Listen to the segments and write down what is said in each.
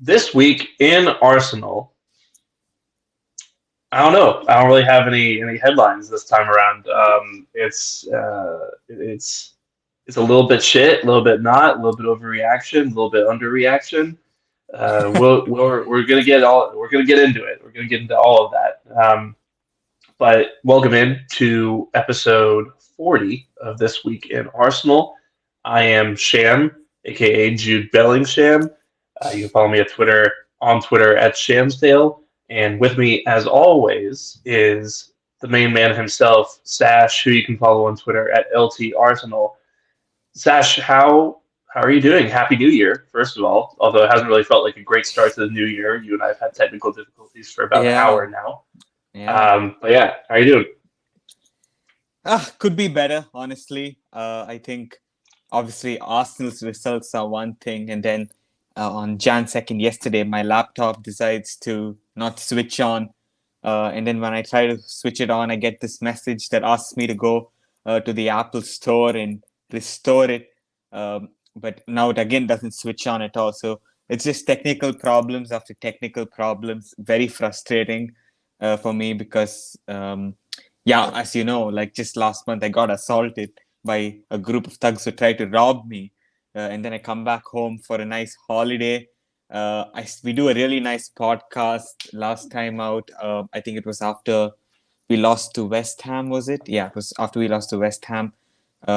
This week in Arsenal, I don't know. I don't really have any headlines this time around. It's a little bit shit, a little bit not, a little bit overreaction, a little bit underreaction. We're gonna get into it. We're gonna get into all of that. But welcome in to episode 40 of This Week in Arsenal. I am Sham, aka Jude Bellingsham. You can follow me on Twitter at Shamsdale. And with me, as always, is the main man himself, Sash, who you can follow on Twitter at LT Arsenal. Sash, how are you doing? Happy New Year, first of all. Although it hasn't really felt like a great start to the new year. You and I have had technical difficulties for about an Yeah, hour now. yeah. But yeah, how are you doing? Could be better, honestly. I think obviously Arsenal's results are one thing, and then on Jan 2nd yesterday, my laptop decides to not switch on. And then when I try to switch it on, I get this message that asks me to go to the Apple store and restore it. But now it again doesn't switch on at all. So it's just technical problems after technical problems. Very frustrating for me because yeah, as you know, like just last month, I got assaulted by a group of thugs who tried to rob me. And then I come back home for a nice holiday. We do a really nice podcast last time out. I think it was after we lost to West Ham, was it? Yeah, it was after we lost to West Ham.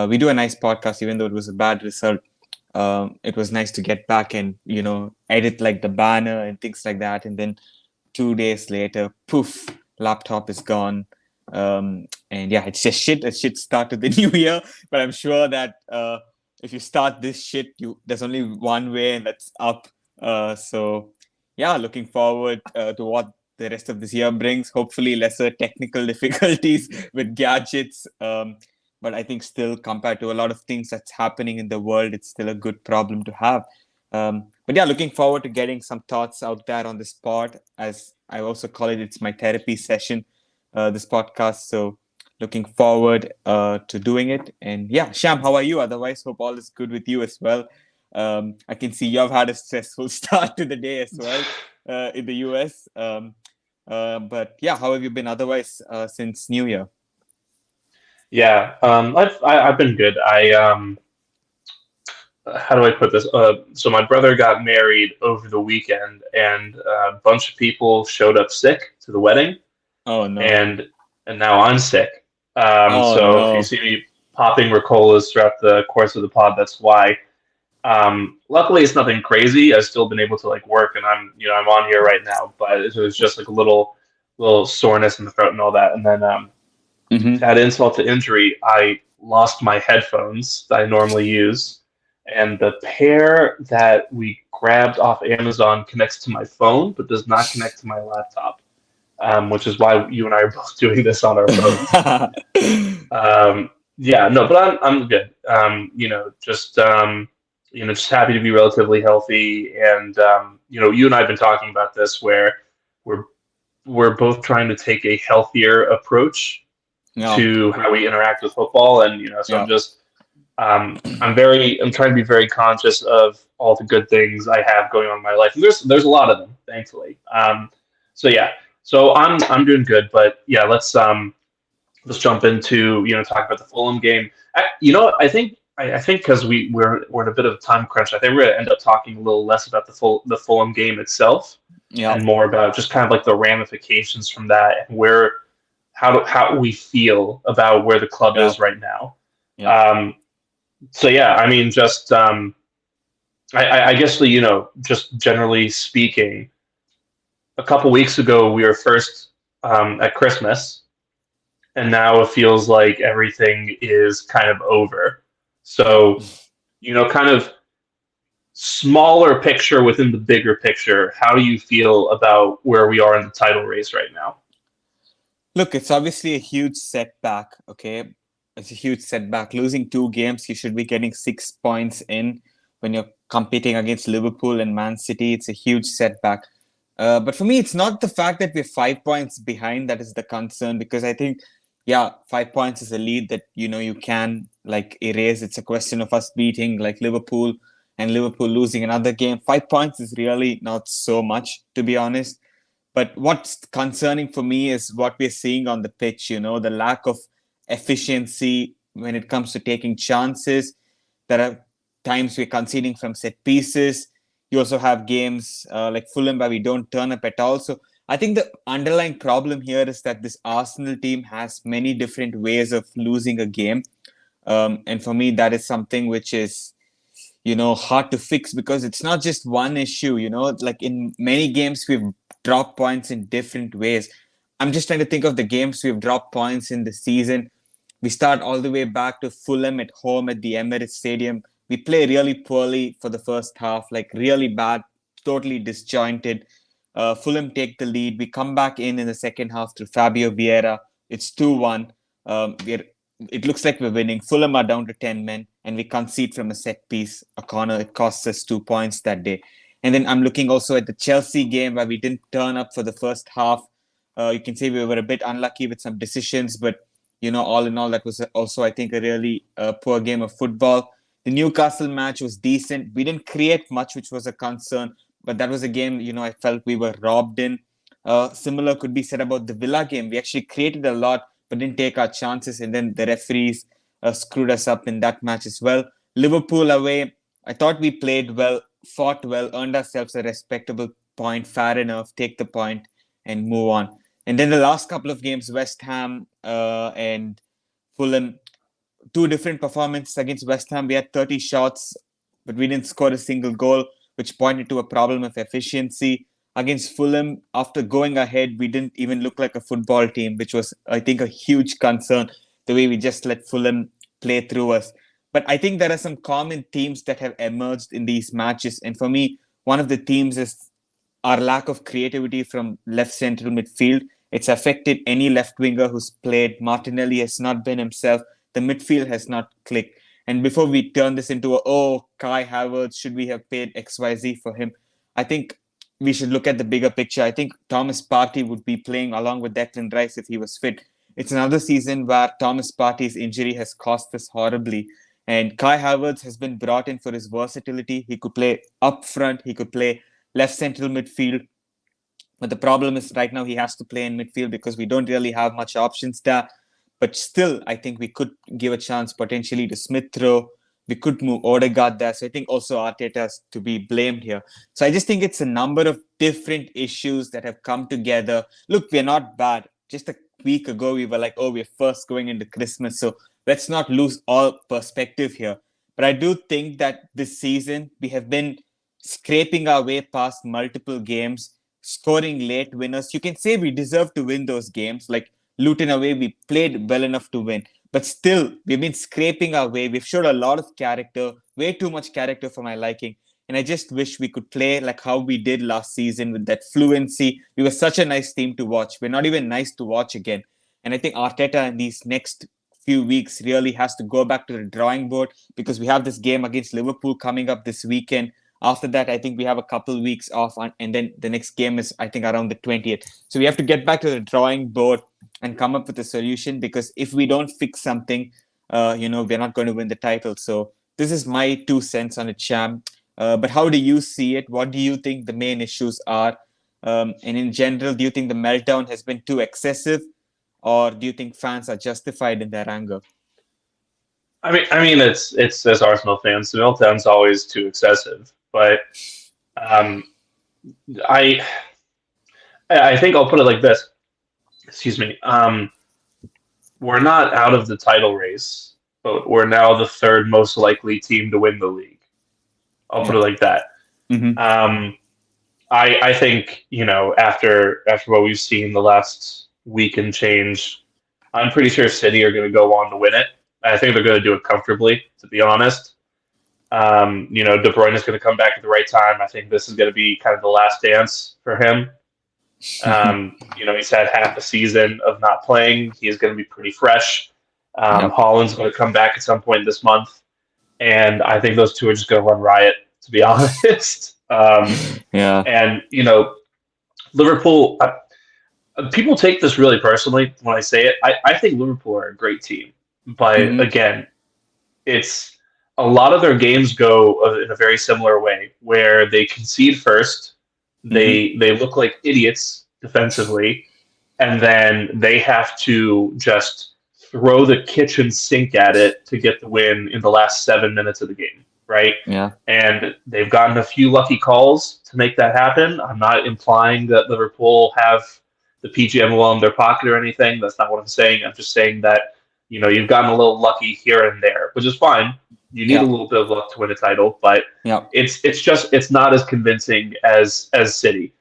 We do a nice podcast, even though it was a bad result. It was nice to get back and, edit like the banner and things like that. And then 2 days later, poof, laptop is gone. And yeah, it's just shit. A shit start to the new year. But I'm sure that if you start this shit, there's only one way, and that's up. So yeah, looking forward to what the rest of this year brings. Hopefully, lesser technical difficulties with gadgets. But I think still, compared to a lot of things that's happening in the world, it's still a good problem to have. But yeah, looking forward to getting some thoughts out there on this pod. As I also call it, it's my therapy session, this podcast. So looking forward to doing it. And yeah, Sham, how are you? Otherwise, hope all is good with you as well. I can see you've had a stressful start to the day as well in the US. But yeah, how have you been otherwise since New Year? Yeah, I've been good. How do I put this? So my brother got married over the weekend, and a bunch of people showed up sick to the wedding, Oh no. and now I'm sick. Oh So if you no. see me popping Ricolas throughout the course of the pod, that's why. Luckily, it's nothing crazy. I've still been able to like work, and I'm on here right now. But it was just like a little soreness in the throat and all that, and then to Mm-hmm. add insult to injury, I lost my headphones that I normally use, and the pair that we grabbed off Amazon connects to my phone but does not connect to my laptop, which is why you and I are both doing this on our phones. Yeah, no, but I'm good. Just happy to be relatively healthy, and you and I have been talking about this where we're we're both trying to take a healthier approach Yeah, to how we interact with football, and so yeah. I'm trying to be very conscious of all the good things I have going on in my life, and there's a lot of them, thankfully. So yeah, so I'm doing good, but yeah, let's jump into talk about the Fulham game. I think because we're in a bit of a time crunch, I think we're gonna end up talking a little less about the Fulham game itself Yeah, and more about just kind of like the ramifications from that and where how we feel about where the club yeah, is right now. yeah. Um, so yeah, I mean, just I guess just generally speaking, a couple weeks ago we were first at Christmas, and now it feels like everything is kind of over. Yeah. So kind of smaller picture within the bigger picture. How do you feel about where we are in the title race right now? Look, it's obviously a huge setback. Okay, it's a huge setback. Losing two games, you should be getting 6 points in when you're competing against Liverpool and Man City. It's a huge setback. But for me, it's not the fact that we're 5 points behind that is the concern, because I think, yeah, 5 points is a lead that you can like erase. It's a question of us beating like Liverpool and Liverpool losing another game. 5 points is really not so much, to be honest. But what's concerning for me is what we're seeing on the pitch, the lack of efficiency when it comes to taking chances. There are times we're conceding from set pieces. You also have games like Fulham where we don't turn up at all. So I think the underlying problem here is that this Arsenal team has many different ways of losing a game. And for me, that is something which is hard to fix because it's not just one issue, like in many games we've dropped points in different ways. I'm just trying to think of the games we've dropped points in the season. We start all the way back to Fulham at home at the Emirates Stadium. We play really poorly for the first half, like really bad, totally disjointed. Fulham take the lead. We come back in the second half through Fabio Vieira. It's 2-1. It looks like we're winning. Fulham are down to 10 men, and we concede from a set piece, a corner. It costs us 2 points that day. And then I'm looking also at the Chelsea game where we didn't turn up for the first half. You can say we were a bit unlucky with some decisions, but all in all, that was also, I think, a really poor game of football. The Newcastle match was decent. We didn't create much, which was a concern, but that was a game, I felt we were robbed in. Similar could be said about the Villa game. We actually created a lot, but didn't take our chances, and then the referees screwed us up in that match as well. Liverpool away, I thought we played well, fought well, earned ourselves a respectable point, fair enough, take the point and move on. And then the last couple of games, West Ham and Fulham, two different performances. Against West Ham, we had 30 shots, but we didn't score a single goal, which pointed to a problem of efficiency. Against Fulham, after going ahead, we didn't even look like a football team, which was, I think, a huge concern, the way we just let Fulham play through us. But I think there are some common themes that have emerged in these matches. And for me, one of the themes is our lack of creativity from left central midfield. It's affected any left winger who's played. Martinelli has not been himself. The midfield has not clicked. And before we turn this into Kai Havertz, should we have paid XYZ for him? I think we should look at the bigger picture. I think Thomas Partey would be playing along with Declan Rice if he was fit. It's another season where Thomas Partey's injury has cost us horribly. And Kai Havertz has been brought in for his versatility. He could play up front. He could play left central midfield. But the problem is right now he has to play in midfield because we don't really have much options there. But still, I think we could give a chance potentially to Smith Rowe. We could move Odegaard there. So I think also Arteta is to be blamed here. So I just think it's a number of different issues that have come together. Look, we're not bad. Just a week ago, we were like, we're first going into Christmas. So let's not lose all perspective here. But I do think that this season, we have been scraping our way past multiple games, scoring late winners. You can say we deserve to win those games. Like Luton away, we played well enough to win. But still, we've been scraping our way. We've showed a lot of character, way too much character for my liking. And I just wish we could play like how we did last season with that fluency. We were such a nice team to watch. We're not even nice to watch again. And I think Arteta in these next few weeks really has to go back to the drawing board because we have this game against Liverpool coming up this weekend. After that, I think we have a couple weeks off, and then the next game is, I think, around the 20th. So we have to get back to the drawing board and come up with a solution because if we don't fix something, we're not going to win the title. So this is my 2 cents on it, Sham. But how do you see it? What do you think the main issues are? And in general, do you think the meltdown has been too excessive, or do you think fans are justified in their anger? I mean, it's as Arsenal fans, the meltdown's always too excessive. But I think I'll put it like this. Excuse me. We're not out of the title race, but we're now the third most likely team to win the league. I'll put it like that. Mm-hmm. I think after what we've seen the last week and change, I'm pretty sure City are going to go on to win it. I think they're going to do it comfortably, to be honest. De Bruyne is going to come back at the right time. I think this is going to be kind of the last dance for him. He's had half a season of not playing. He's going to be pretty fresh. Haaland's going to come back at some point this month. And I think those two are just going to run riot, to be honest. And, Liverpool, people take this really personally when I say it. I think Liverpool are a great team. But again, it's a lot of their games go in a very similar way, where they concede first, Mm-hmm. they look like idiots defensively, and then they have to just throw the kitchen sink at it to get the win in the last 7 minutes of the game, right? Yeah. And they've gotten a few lucky calls to make that happen. I'm not implying that Liverpool have the PGMOL in their pocket or anything. That's not what I'm saying. I'm just saying that you've gotten a little lucky here and there, which is fine. You need a Yeah. little bit of luck to win a title, but Yeah. it's not as convincing as City.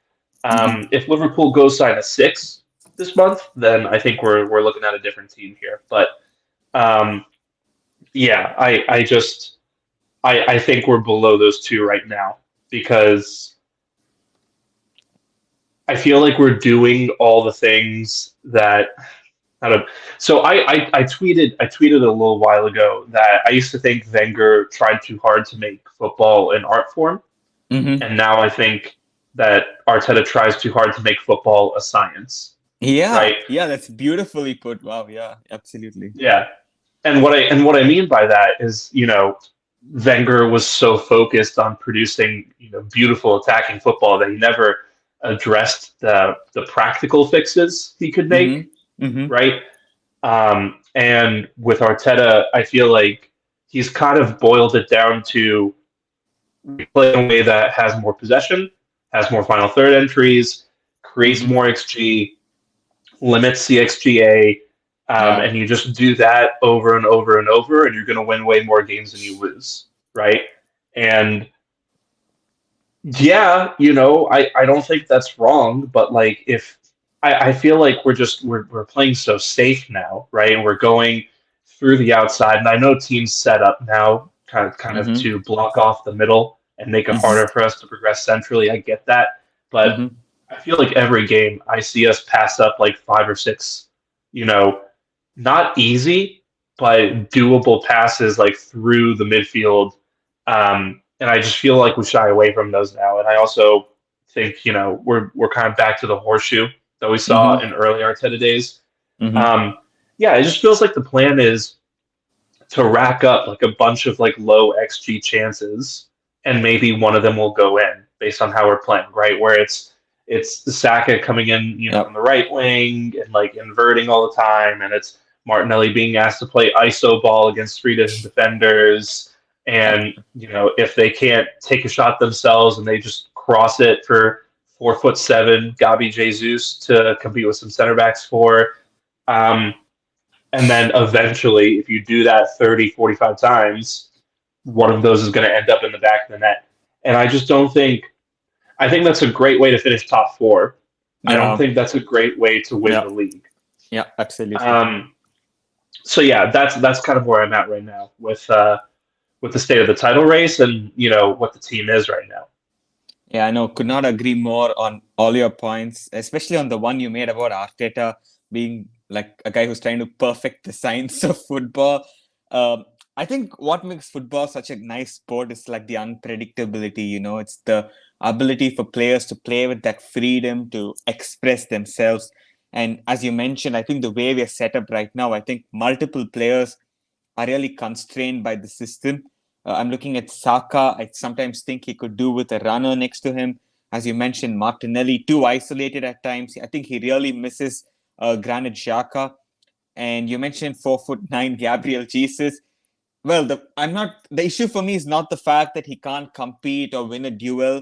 Mm-hmm. If Liverpool goes sign a six this month, then I think we're looking at a different team here. But um, yeah, I think we're below those two right now because I feel like we're doing all the things that I don't. So I tweeted a little while ago that I used to think Wenger tried too hard to make football an art form, Mm-hmm. and now I think that Arteta tries too hard to make football a science, Yeah. right? Yeah. That's beautifully put. Wow. Yeah. Absolutely. Yeah. And what I mean by that is, Wenger was so focused on producing, beautiful attacking football that he never addressed the practical fixes he could make, Mm-hmm. Mm-hmm. right? And with Arteta, I feel like he's kind of boiled it down to play in a way that has more possession, has more final third entries, creates Mm-hmm. more XG, limits CXGA, Yeah. and you just do that over and over and over, and you're going to win way more games than you lose, right? And yeah, I don't think that's wrong, but like if I feel like we're playing so safe now, right? And we're going through the outside, and I know teams set up now kind of Mm-hmm. to block off the middle and make it Mm-hmm. harder for us to progress centrally. I get that, but Mm-hmm. I feel like every game I see us pass up like five or six, you know, not easy, but doable passes like through the midfield. And I just feel like we shy away from those now. And I also think, we're kind of back to the horseshoe that we saw Mm-hmm. in early Arteta days. Mm-hmm. Um, yeah, it just feels like the plan is to rack up like a bunch of like low XG chances, and maybe one of them will go in based on how we're playing, right? Where it's the Saka coming in, from Yep. the right wing and like inverting all the time, and it's Martinelli being asked to play ISO ball against three different defenders, Yep. and if they can't take a shot themselves and they just cross it for 4'7" Gabi Jesus to compete with some center backs for. Um, and then eventually, if you do that 30, 45 times, one of those is going to end up in the back of the net. And I just don't think, I think that's a great way to finish top four. I don't Yeah. think that's a great way to win Yeah. the league. Yeah. Absolutely. Um, so yeah, that's kind of where I'm at right now with the state of the title race and what the team is right now. Yeah, I know. Could not agree more on all your points, especially on the one you made about Arteta being like a guy who's trying to perfect the science of football. Um, I think what makes football such a nice sport is like the unpredictability. It's the ability for players to play with that freedom to express themselves. And as you mentioned, I think the way we are set up right now, I think multiple players are really constrained by the system. I'm looking at Saka. I sometimes think he could do with a runner next to him. As you mentioned, Martinelli, too isolated at times. I think he really misses Granit Xhaka. And you mentioned 4'9" Gabriel Jesus. Well, the issue for me is not the fact that he can't compete or win a duel.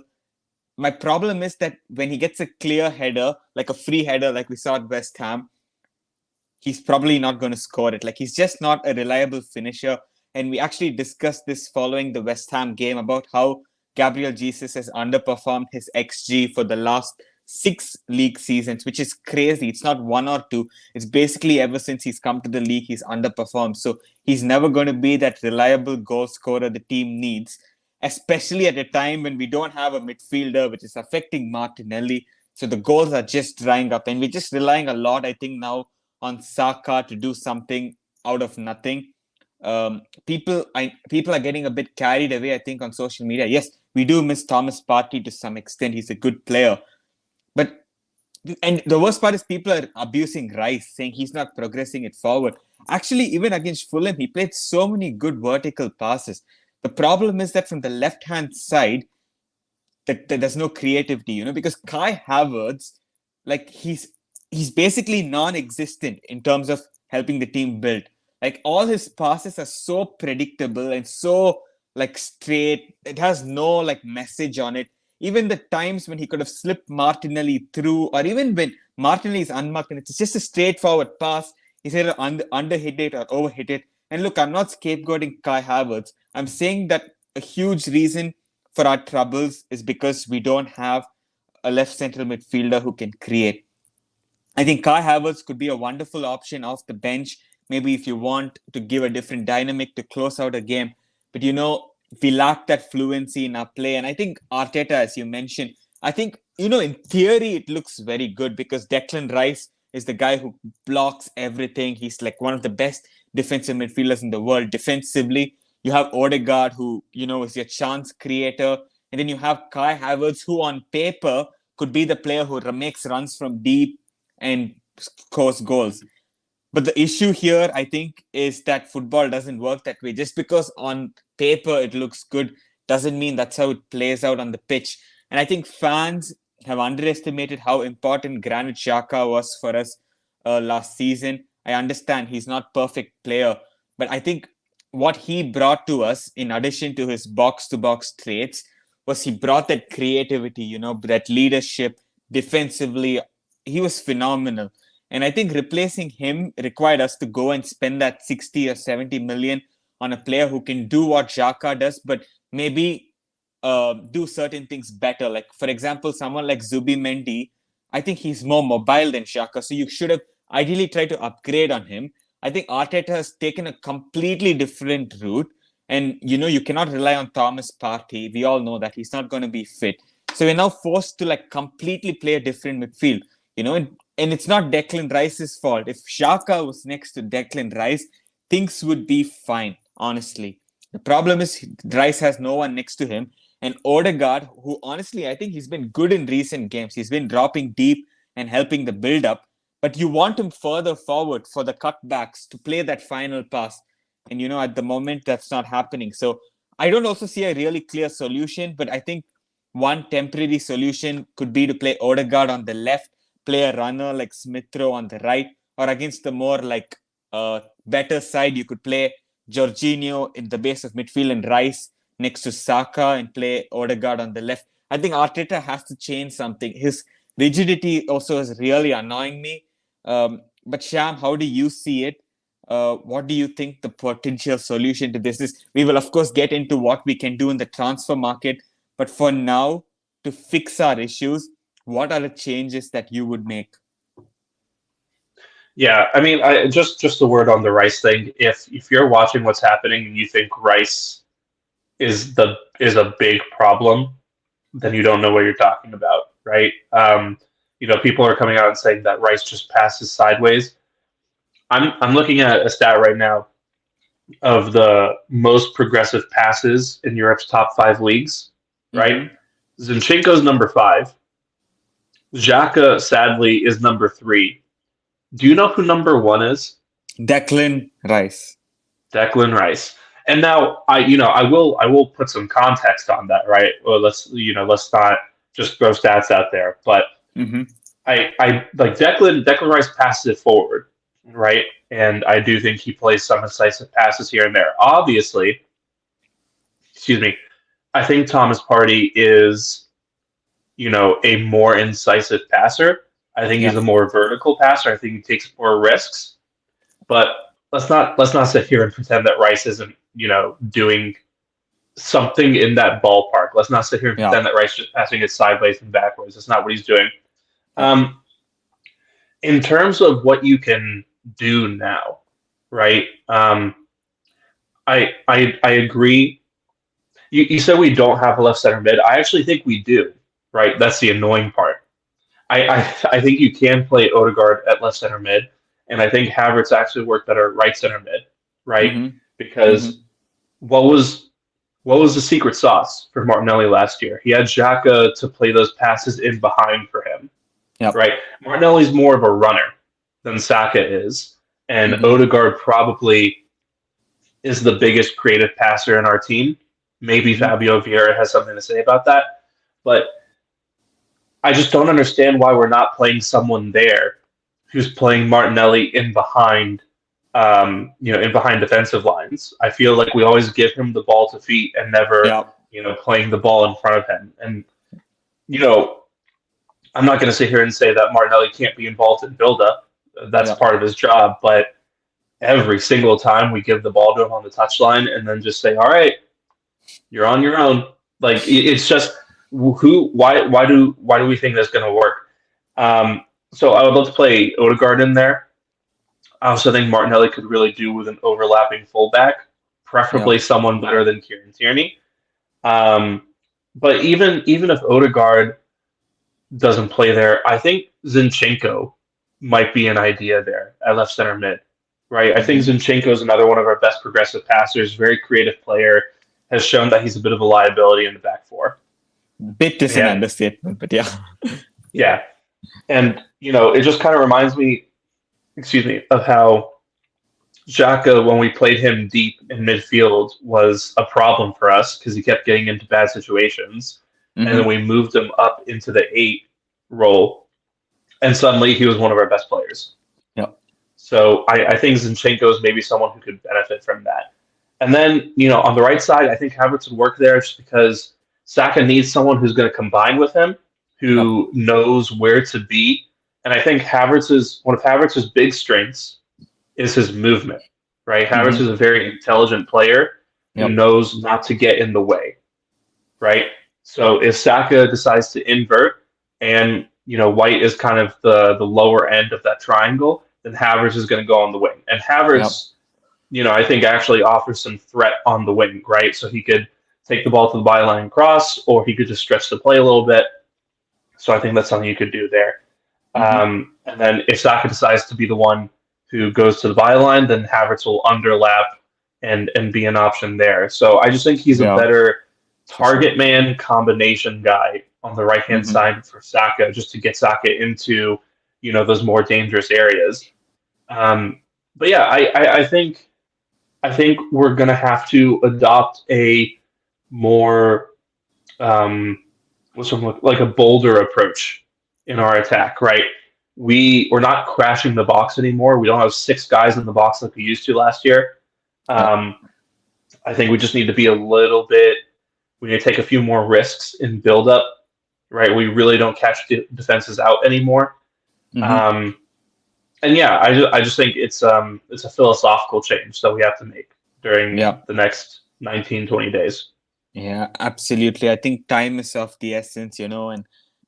My problem is that when he gets a clear header, like a free header, like we saw at West Ham, he's probably not going to score it. Like, he's just not a reliable finisher. And we actually discussed this following the West Ham game about how Gabriel Jesus has underperformed his XG for the last 6 league seasons, which is crazy. It's not one or two. It's basically ever since he's come to the league, he's underperformed. So he's never going to be that reliable goal scorer the team needs, especially at a time when we don't have a midfielder, which is affecting Martinelli. So the goals are just drying up. And we're just relying a lot, I think, now on Saka to do something out of nothing. People are getting a bit carried away, I think, on social media. Yes, we do miss Thomas Partey to some extent. He's a good player. But and the worst part is people are abusing Rice, saying he's not progressing it forward. Actually, even against Fulham, he played so many good vertical passes. The problem is that from the left-hand side, that there's no creativity, because Kai Havertz, like he's basically non-existent in terms of helping the team build. Like all his passes are so predictable and so like straight. It has no like message on it. Even the times when he could have slipped Martinelli through, or even when Martinelli is unmarked and it's just a straightforward pass, he's either underhit it or overhit it. And look, I'm not scapegoating Kai Havertz. I'm saying that a huge reason for our troubles is because we don't have a left central midfielder who can create. I think Kai Havertz could be a wonderful option off the bench. Maybe if you want to give a different dynamic to close out a game. But we lack that fluency in our play. And I think Arteta, as you mentioned, I think, in theory, it looks very good because Declan Rice is the guy who blocks everything. He's like one of the best defensive midfielders in the world defensively. You have Odegaard, who, is your chance creator. And then you have Kai Havertz, who on paper could be the player who makes runs from deep and scores goals. But the issue here, I think, is that football doesn't work that way. Just because on paper it looks good doesn't mean that's how it plays out on the pitch. And I think fans have underestimated how important Granit Xhaka was for us last season. I understand he's not a perfect player, but I think what he brought to us, in addition to his box-to-box traits, was he brought that creativity, that leadership defensively. He was phenomenal. And I think replacing him required us to go and spend that 60 or 70 million on a player who can do what Xhaka does, but maybe do certain things better. Like, for example, someone like Zubimendi, I think he's more mobile than Xhaka. So you should have ideally tried to upgrade on him. I think Arteta has taken a completely different route. And, you cannot rely on Thomas Partey. We all know that he's not going to be fit. So we're now forced to completely play a different midfield. And it's not Declan Rice's fault. If Xhaka was next to Declan Rice, things would be fine, honestly. The problem is Rice has no one next to him. And Odegaard, who honestly, I think he's been good in recent games. He's been dropping deep and helping the build-up. But you want him further forward for the cutbacks to play that final pass. And, at the moment, that's not happening. So I don't also see a really clear solution. But I think one temporary solution could be to play Odegaard on the left, play a runner like Smith Rowe on the right, or against the more better side, you could play Jorginho in the base of midfield and Rice next to Saka and play Odegaard on the left. I think Arteta has to change something. His rigidity also is really annoying me. But Sham, how do you see it? What do you think the potential solution to this is? We will, of course, get into what we can do in the transfer market. But for now, to fix our issues, what are the changes that you would make? Yeah, I mean, just a word on the Rice thing. If you're watching what's happening and you think Rice is a big problem, then you don't know what you're talking about, right? People are coming out and saying that Rice just passes sideways. I'm looking at a stat right now of the most progressive passes in Europe's top 5 leagues, right? Mm-hmm. Zinchenko's number 5. Xhaka, sadly, is number 3. Do you know who number 1 is? Declan Rice. Declan Rice. And now I will put some context on that, right? Well, let's not just throw stats out there. But I like Declan Rice passes it forward, right? And I do think he plays some incisive passes here and there. Obviously, I think Thomas Partey is, a more incisive passer. I think he's a more vertical passer. I think he takes more risks. But let's not sit here and pretend that Rice isn't, doing something in that ballpark. Let's not sit here and pretend that Rice is just passing it sideways and backwards. That's not what he's doing. In terms of what you can do now, right? I agree. You said we don't have a left center mid. I actually think we do, right? That's the annoying part. I think you can play Odegaard at left center mid, and I think Havertz actually worked better at right center mid, right? Because what was the secret sauce for Martinelli last year? He had Xhaka to play those passes in behind for him, right? Martinelli's more of a runner than Saka is, and Odegaard probably is the biggest creative passer in our team. Maybe Mhm. Fabio Vieira has something to say about that, but I just don't understand why we're not playing someone there who's playing Martinelli in behind, in behind defensive lines. I feel like we always give him the ball to feet and never, Yeah, playing the ball in front of him. And you know, I'm not going to sit here and say that Martinelli can't be involved in build-up. That's yeah, part of his job, but every single time we give the ball to him on the touchline and then just say, "All right, you're on your own." Like it's just why do we think that's going to work? So I would love to play Odegaard in there. I also think Martinelli could really do with an overlapping fullback, yeah. preferably someone better than Kieran Tierney. Um, but even if Odegaard doesn't play there, I think Zinchenko might be an idea there at left center mid, right? I think Hmm. Zinchenko is another one of our best progressive passers, very creative player, has shown that he's a bit of a liability in the back four. Bit is an And understatement, but yeah. yeah, and it just kind of reminds me, excuse me, of how Xhaka, when we played him deep in midfield, was a problem for us because he kept getting into bad situations. And then Hmm. we moved him up into the eight role, and suddenly he was one of our best players. Yeah. So I think Zinchenko is maybe someone who could benefit from that. And then, on the right side, I think Havertz would work there just because Saka needs someone who's going to combine with him, Yeah. who knows where to be. And I think one of Havertz's big strengths is his movement, right? Havertz is Hmm. a very intelligent player who Yep. knows not to get in the way, right? So if Saka decides to invert and White is kind of the lower end of that triangle, then Havertz is going to go on the wing. And Yep. Havertz, I think actually offers some threat on the wing, right? So he could take the ball to the byline cross, or he could just stretch the play a little bit. So I think that's something you could do there. Hmm. And then if Saka decides to be the one who goes to the byline, then Havertz will underlap and be an option there. So I just think he's a Yeah, better for sure. target man combination guy on the right hand Hmm. side for Saka, just to get Saka into those more dangerous areas. Um, but yeah, I think we're gonna have to adopt a more what's some like a bolder approach in our attack, right? We're not crashing the box anymore. We don't have six guys in the box like we used to last year. Yep. Um, I think we just need to be a little bit. We need to take a few more risks in build up, right? We really don't catch defenses out anymore. Hmm. Um, and yeah, I just think it's a philosophical change that we have to make during Yeah. the next 19-20 days. Yeah, absolutely. I think time is of the essence, and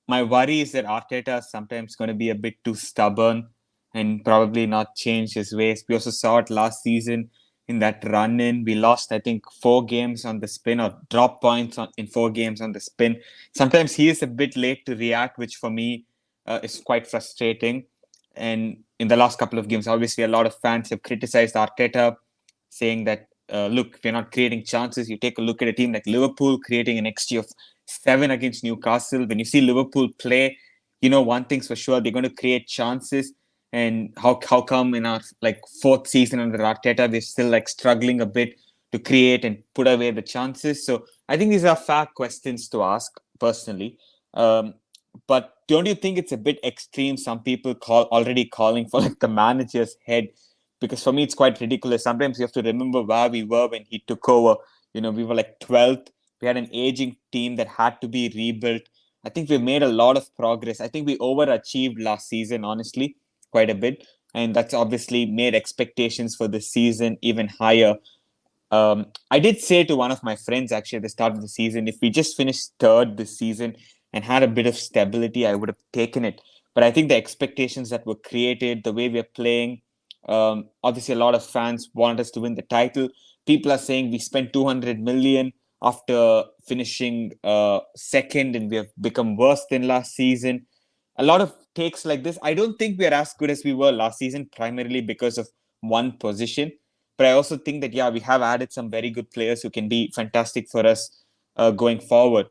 my worry is that Arteta is sometimes going to be a bit too stubborn and probably not change his ways. We also saw it last season in that run in. We lost, I think, 4 games on the spin or drop points in 4 games on the spin. Sometimes he is a bit late to react, which for me is quite frustrating. And in the last couple of games, obviously, a lot of fans have criticized Arteta, saying that look, we're not creating chances. You take a look at a team like Liverpool creating an XG of 7 against Newcastle. When you see Liverpool play, one thing's for sure, they're going to create chances. And how come in our like fourth season under Arteta, we're still like struggling a bit to create and put away the chances? So I think these are fair questions to ask personally. Um, but don't you think it's a bit extreme? Some people already calling for like the manager's head, because for me it's quite ridiculous. Sometimes you have to remember where we were when he took over. We were like 12th. We had an aging team that had to be rebuilt. I think we made a lot of progress. I think we overachieved last season, honestly, quite a bit. And that's obviously made expectations for this season even higher. I did say to one of my friends actually at the start of the season, if we just finished third this season and had a bit of stability, I would have taken it. But I think the expectations that were created, the way we're playing, obviously a lot of fans want us to win the title. People are saying we spent 200 million after finishing second, and we have become worse than last season. A lot of takes like this. I don't think we are as good as we were last season, primarily because of one position. But I also think that, yeah, we have added some very good players who can be fantastic for us going forward.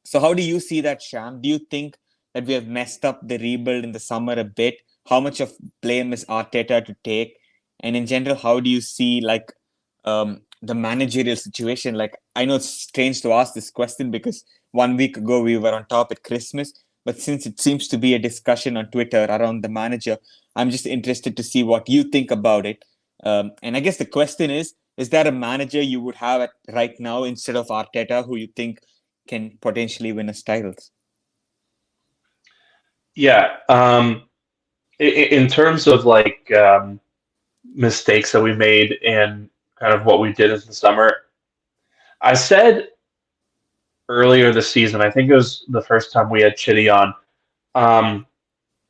So, how do you see that, Sham? Do you think that we have messed up the rebuild in the summer a bit? How much of blame is Arteta to take? And in general, how do you see like the managerial situation. Like, I know it's strange to ask this question because 1 week ago we were on top at Christmas, but since it seems to be a discussion on Twitter around the manager, I'm just interested to see what you think about it. And I guess the question is there a manager you would have right now instead of Arteta who you think can potentially win us titles? Yeah. In terms of like mistakes that we made and kind of what we did in the summer, I said earlier this season, I think it was the first time we had Chitty on, um,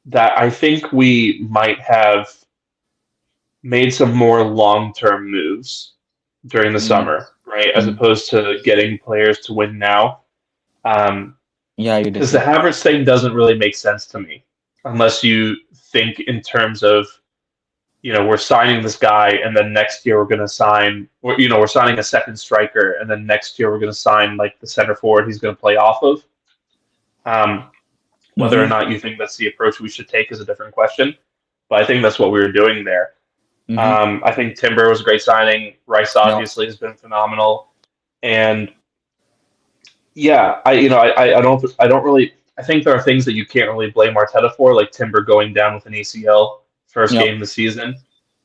that I think we might have made some more long-term moves during the Mm, summer, right? As mm. opposed to getting players to win now. Yeah, you did. Because the Yeah. Havertz thing doesn't really make sense to me unless you think in terms of, we're signing this guy and then next year we're going to sign, or, we're signing a second striker and then next year we're going to sign like the center forward he's going to play off of. Um, Whether or Mm-hmm. not you think that's the approach we should take is a different question. But I think that's what we were doing there. Mm-hmm. I think Timber was a great signing. Rice Yeah. obviously has been phenomenal. And yeah, I don't really. I think there are things that you can't really blame Arteta for, like Timber going down with an ACL first Yeah. game of the season.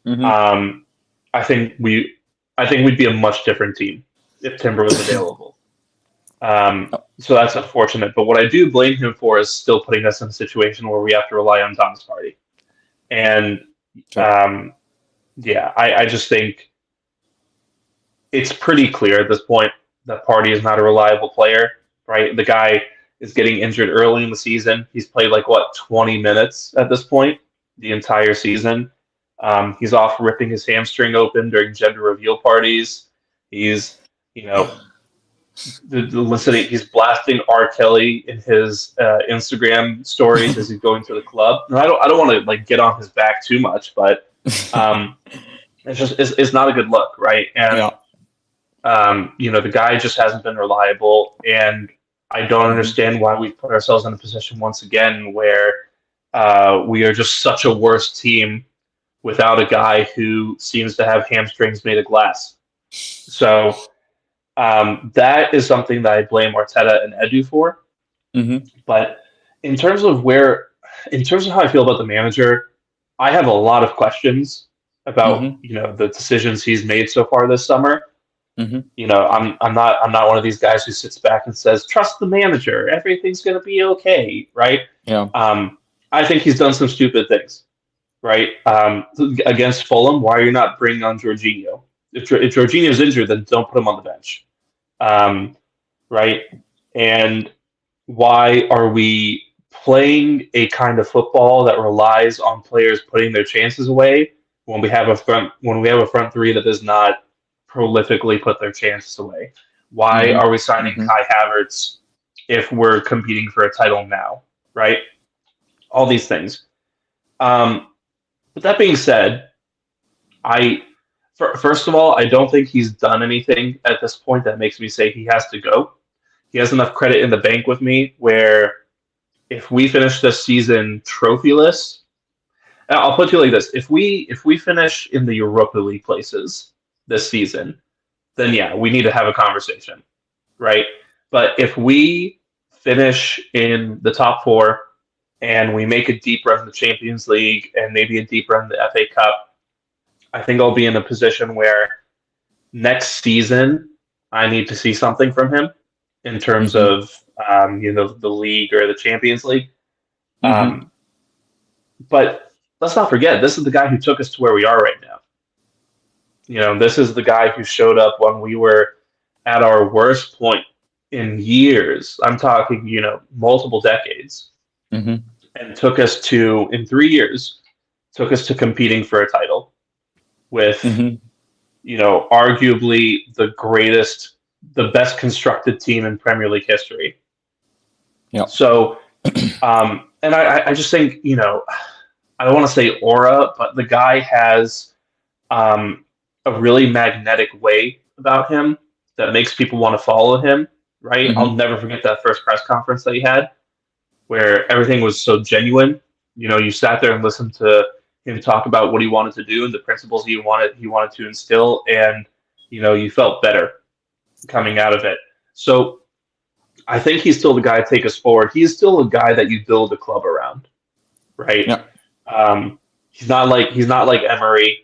Mm-hmm. Um, I think we, I think we'd be a much different team if Timber was available. So that's unfortunate. But what I do blame him for is still putting us in a situation where we have to rely on Thomas Partey. And Sure. um, yeah, I just think it's pretty clear at this point that Partey is not a reliable player, right? The guy is getting injured early in the season. He's played like what 20 minutes at this point the entire season. He's off ripping his hamstring open during gender reveal parties. He's, you know, listening. He's blasting R. Kelly in his Instagram stories as he's going to the club. And I don't want to like get on his back too much, but um, it's not a good look, right? And Yeah. the guy just hasn't been reliable, and I don't Mm-hmm. understand why we put ourselves in a position once again where we are just such a worse team without a guy who seems to have hamstrings made of glass. So that is something that I blame Arteta and Edu for. Mm-hmm. But in terms of in terms of how I feel about the manager, I have a lot of questions about Mm-hmm. the decisions he's made so far this summer. Mm-hmm. I'm not one of these guys who sits back and says trust the manager, everything's going to be okay, right? Yeah. I think he's done some stupid things, right? Against Fulham, why are you not bringing on Jorginho? If Jorginho's injured, then don't put him on the bench, um, right? And why are we playing a kind of football that relies on players putting their chances away when we have a front three that does not prolifically put their chances away? Why Mm-hmm. are we signing Mm-hmm. Kai Havertz if we're competing for a title now? Right? All these things. But that being said, I first of all, I don't think he's done anything at this point that makes me say he has to go. He has enough credit in the bank with me where if we finish this season trophyless, I'll put it like this: if we finish in the Europa League places this season, then yeah, we need to have a conversation, right? But if we finish in the top four and we make a deep run in the Champions League and maybe a deep run in the FA Cup, I think I'll be in a position where next season I need to see something from him in terms Mm-hmm. of the league or the Champions League. Mm-hmm. Um, but let's not forget, this is the guy who took us to where we are right now. This is the guy who showed up when we were at our worst point in years. I'm talking, multiple decades, Mm-hmm. and in 3 years, took us to competing for a title with, Mm-hmm. arguably the best constructed team in Premier League history. Yeah. So, and I just think, I don't want to say aura, but the guy has a really magnetic way about him that makes people want to follow him, right? I'll Mm-hmm. never forget that first press conference that he had where everything was so genuine. You sat there and listened to him talk about what he wanted to do and the principles he wanted to instill. And, you felt better coming out of it. So I think he's still the guy to take us forward. He's still a guy that you build a club around, right? Yeah. Um, he's not like Emery,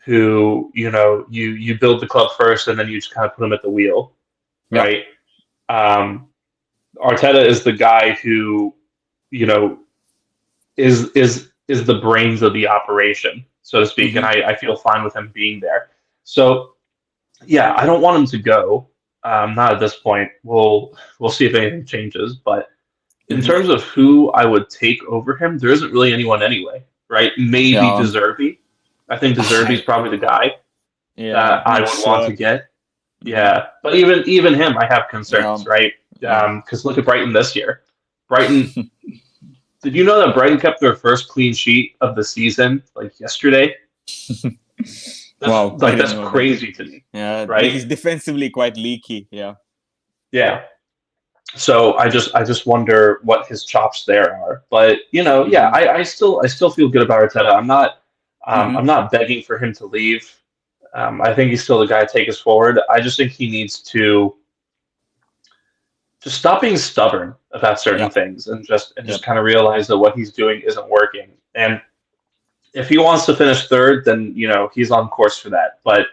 who you build the club first and then you just kind of put him at the wheel, Yeah. right? Um, Arteta is the guy who you know is the brains of the operation, so to speak, and Hmm. I feel fine with him being there. So yeah, I don't want him to go. Not at this point. We'll see if anything changes, but in Hmm. terms of who I would take over him, there isn't really anyone anyway, right? Maybe Yeah. Deserby. I think Deserby's probably the guy Yeah. that I Not would want to sure. get. Hmm. Yeah, but even him, I have Yeah. concerns, right? Yeah. Because look at Brighton this year. Brighton, did you know that Brighton kept their first clean sheet of the season like yesterday? That's Wow. I like didn't that's know that. crazy to me, Yeah. right? He's defensively quite leaky. Yeah. Yeah. So I just wonder what his chops there are. But yeah, Hmm. I still feel good about Arteta. I'm Hmm. not begging for him to leave. I think he's still the guy to take us forward. I just think he needs to just stop being stubborn about certain Yeah. things and just Yep. kind of realize that what he's doing isn't working. And if he wants to finish third, then he's on course for that. But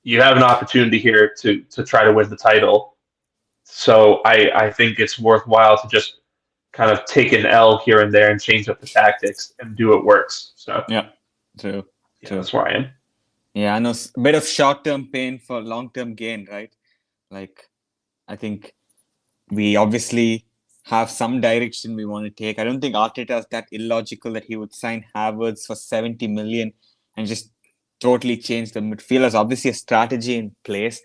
you have an opportunity here to try to win the title. So I think it's worthwhile to just kind of take an L here and there and change up the tactics and do what works. So Yeah. True. yeah, True. that's where I am. Yeah. I know a bit of short-term pain for long-term gain, right? Like, I think we obviously have some direction we want to take. I don't think Arteta is that illogical that he would sign Havertz for 70 million and just totally change the midfield. There's obviously a strategy in place.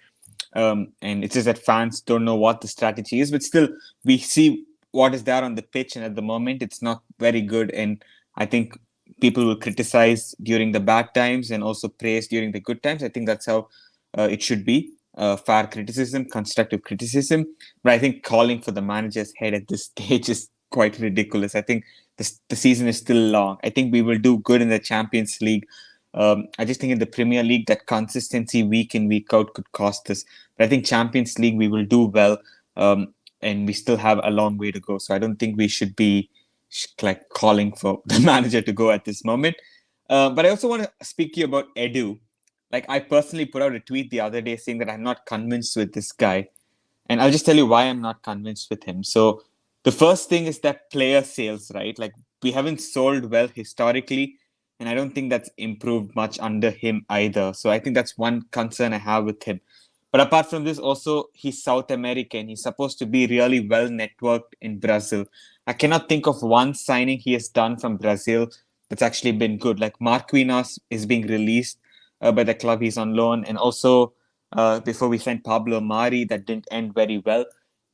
And it's just that fans don't know what the strategy is, but still we see what is there on the pitch, and at the moment it's not very good. And I think people will criticize during the bad times and also praise during the good times. I think that's how it should be. Fair criticism, constructive criticism. But I think calling for the manager's head at this stage is quite ridiculous. I think the season is still long. I think we will do good in the Champions League. I just think in the Premier League, that consistency week in, week out could cost us. But I think Champions League, we will do well. And we still have a long way to go. So I don't think we should be like calling for the manager to go at this moment. But I also want to speak to you about Edu. Like, I personally put out a tweet the other day saying that I'm not convinced with this guy. And I'll just tell you why I'm not convinced with him. So the first thing is that player sales, right? Like, we haven't sold well historically, and I don't think that's improved much under him either. So I think that's one concern I have with him. But apart from this, also he's South American. He's supposed to be really well networked in Brazil. I cannot think of one signing he has done from Brazil that's actually been good. Like Marquinhos is being released by the club. He's on loan, and also before we signed Pablo Mari, that didn't end very well.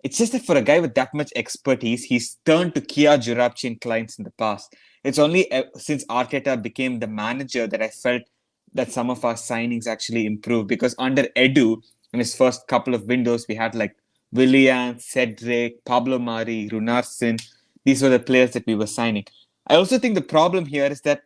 It's just that for a guy with that much expertise, he's turned to Kia Jurabchin clients in the past. It's only since Arteta became the manager that I felt that some of our signings actually improved, because under Edu, in his first couple of windows, we had like Willian, Cedric, Pablo Mari, Runarsson. These were the players that we were signing. I also think the problem here is that,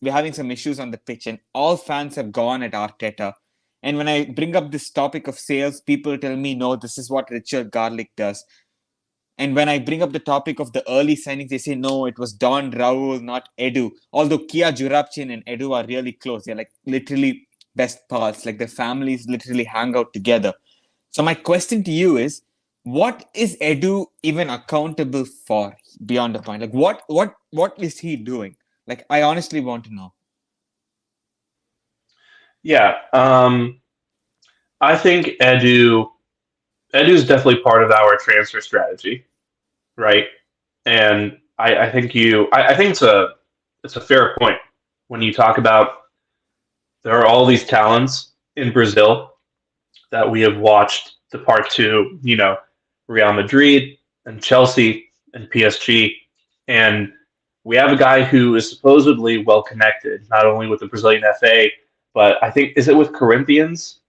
we're having some issues on the pitch, and all fans have gone at Arteta. And when I bring up this topic of sales, people tell me, no, this is what Richard Garlick does. And when I bring up the topic of the early signings, they say, no, it was Don Raul, not Edu. Although Kia Jurabchin and Edu are really close. They're like literally best pals. Like their families literally hang out together. So my question to you is, what is Edu even accountable for beyond the point? Like what is he doing? Like, I honestly want to know. Yeah, I think Edu's definitely part of our transfer strategy, right? And I think it's a fair point when you talk about there are all these talents in Brazil that we have watched depart to, Real Madrid and Chelsea and PSG. And we have a guy who is supposedly well connected, not only with the Brazilian FA, but I think, is it with Corinthians,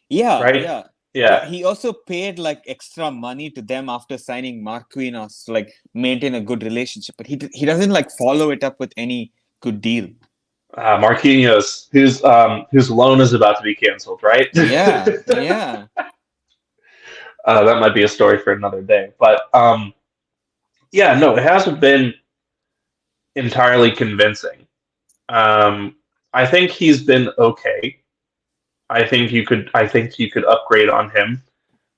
Yeah, right? yeah. Yeah, Yeah. he also paid like extra money to them after signing Marquinhos to like maintain a good relationship, but he doesn't like follow it up with any good deal. Marquinhos, whose loan is about to be canceled, right? Yeah, yeah. That might be a story for another day. But yeah, no, it hasn't been entirely convincing. Um, I think he's been okay. I think you could upgrade on him,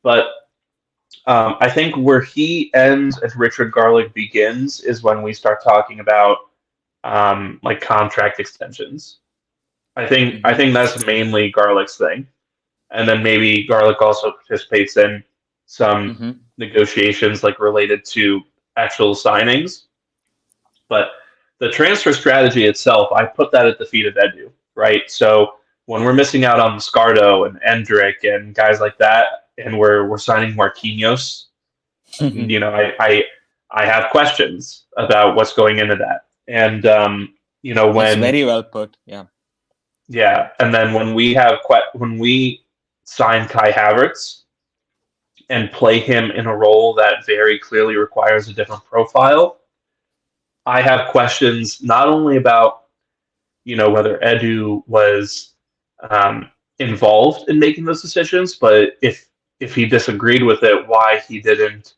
but I think where he ends and Richard Garlick begins is when we start talking about like contract extensions. I Hmm. think that's mainly Garlick's thing, and then maybe Garlic also participates in some Hmm. negotiations like related to actual signings. But the transfer strategy itself, I put that at the feet of Edu, right? So when we're missing out on Scardo and Endrick and guys like that, and we're signing Marquinhos, you know, I have questions about what's going into that. And you know, That's when very well put. Yeah. yeah, and then when we sign Kai Havertz and play him in a role that very clearly requires a different profile, I have questions not only about whether Edu was um, involved in making those decisions, but if he disagreed with it, why he didn't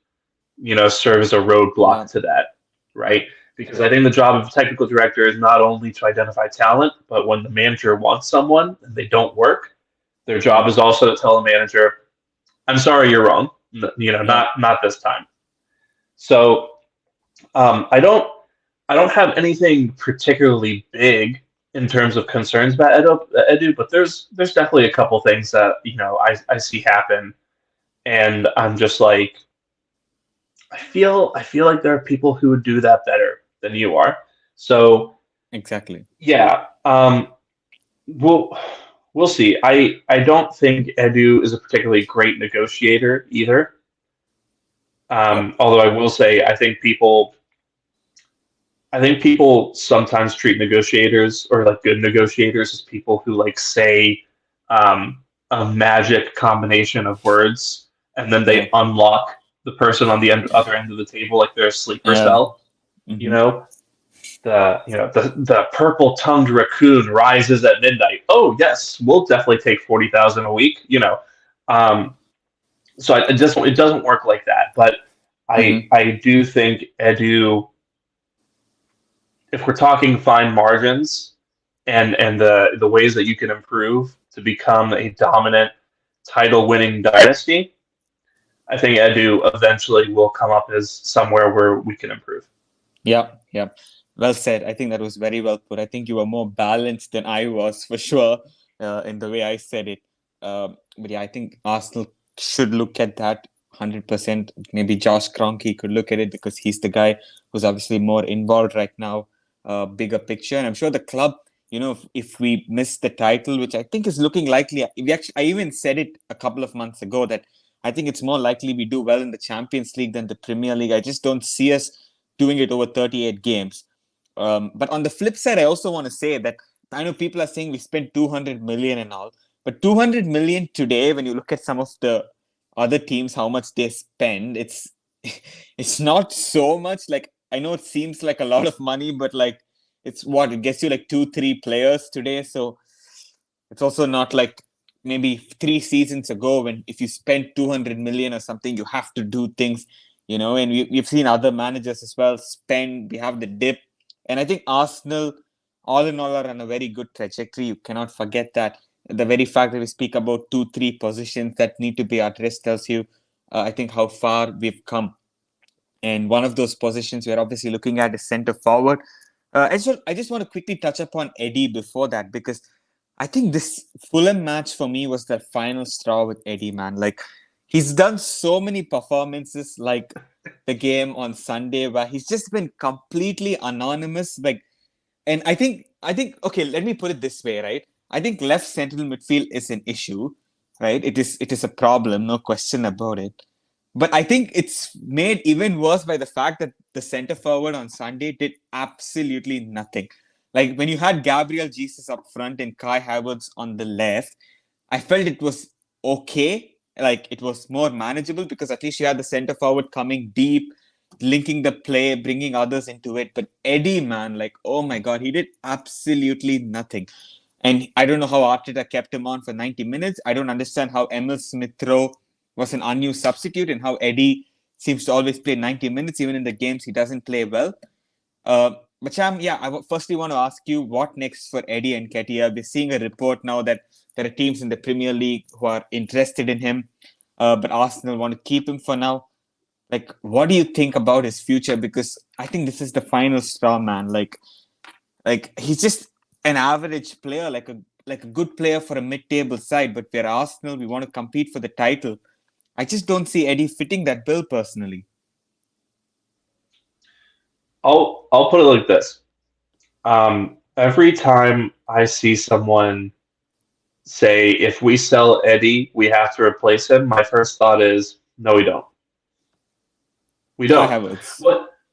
serve as a roadblock Yeah. to that, right? Because I think the job of a technical director is not only to identify talent, but when the manager wants someone and they don't work, their Yeah. job is also to tell the manager, "I'm sorry, you're wrong. Yeah. Not this time." So um, I don't I don't have anything particularly big in terms of concerns about Edu, but there's definitely a couple things that I see happen, and I'm just like I feel like there are people who would do that better than you are. So Exactly. yeah, we'll we'll see. I don't think Edu is a particularly great negotiator either. Yep. Although I will say I think people sometimes treat negotiators or like good negotiators as people who like say a magic combination of words and then Yeah. they unlock the person on the other end of the table like they're a sleeper Yeah. cell. You Hmm. know, the purple tongued raccoon rises at midnight. Oh yes, we'll definitely take 40,000 a week. Um, so it doesn't work like that. But Hmm. I do think Edu, if we're talking fine margins and the ways that you can improve to become a dominant title winning dynasty, I think Edu eventually will come up as somewhere where we can improve. Yep. Yep. Well said. I think that was very well put. I think you were more balanced than I was for sure in the way I said it. But yeah, I think Arsenal should look at that 100%. Maybe Josh Kroenke could look at it because he's the guy who's obviously more involved right now, bigger picture. And I'm sure the club, if we miss the title, which I think is looking likely, I even said it a couple of months ago that I think it's more likely we do well in the Champions League than the Premier League. I just don't see us doing it over 38 games. But on the flip side, I also want to say that I know people are saying we spent 200 million and all, but 200 million today, when you look at some of the other teams, how much they spend, it's not so much. Like I know it seems like a lot of money, but like it's what it gets you like 2-3 players today. So it's also not like maybe 3 seasons ago when if you spend 200 million or something, you have to do things, and we've seen other managers as well spend, we have the dip. And I think Arsenal, all in all, are on a very good trajectory. You cannot forget that. The very fact that we speak about 2-3 positions that need to be addressed tells you, I think, how far we've come. And one of those positions we're obviously looking at is center forward. I just want to quickly touch upon Eddie before that because I think this Fulham match for me was the final straw with Eddie, man. Like he's done so many performances, like the game on Sunday, where he's just been completely anonymous. Like, and I think okay, let me put it this way, right? I think left central midfield is an issue, right? It is a problem, no question about it. But I think it's made even worse by the fact that the center forward on Sunday did absolutely nothing. Like when you had Gabriel Jesus up front and Kai Havertz on the left, I felt it was okay. Like it was more manageable because at least you had the center forward coming deep, linking the play, bringing others into it. But Eddie, man, like, oh my God, he did absolutely nothing. And I don't know how Arteta kept him on for 90 minutes. I don't understand how Emil Smith-Rowe was an unused substitute and how Eddie seems to always play 90 minutes, even in the games he doesn't play well. But Sham, yeah, firstly want to ask you what next for Eddie and Nketiah. We're seeing a report now that there are teams in the Premier League who are interested in him, but Arsenal want to keep him for now. Like, what do you think about his future? Because I think this is the final straw, man. Like he's just an average player, like a good player for a mid-table side. But we're Arsenal, we want to compete for the title. I just don't see Eddie fitting that bill personally. I'll put it like this. Every time I see someone say, if we sell Eddie, we have to replace him, my first thought is, no, we don't. We Kai don't. Havertz.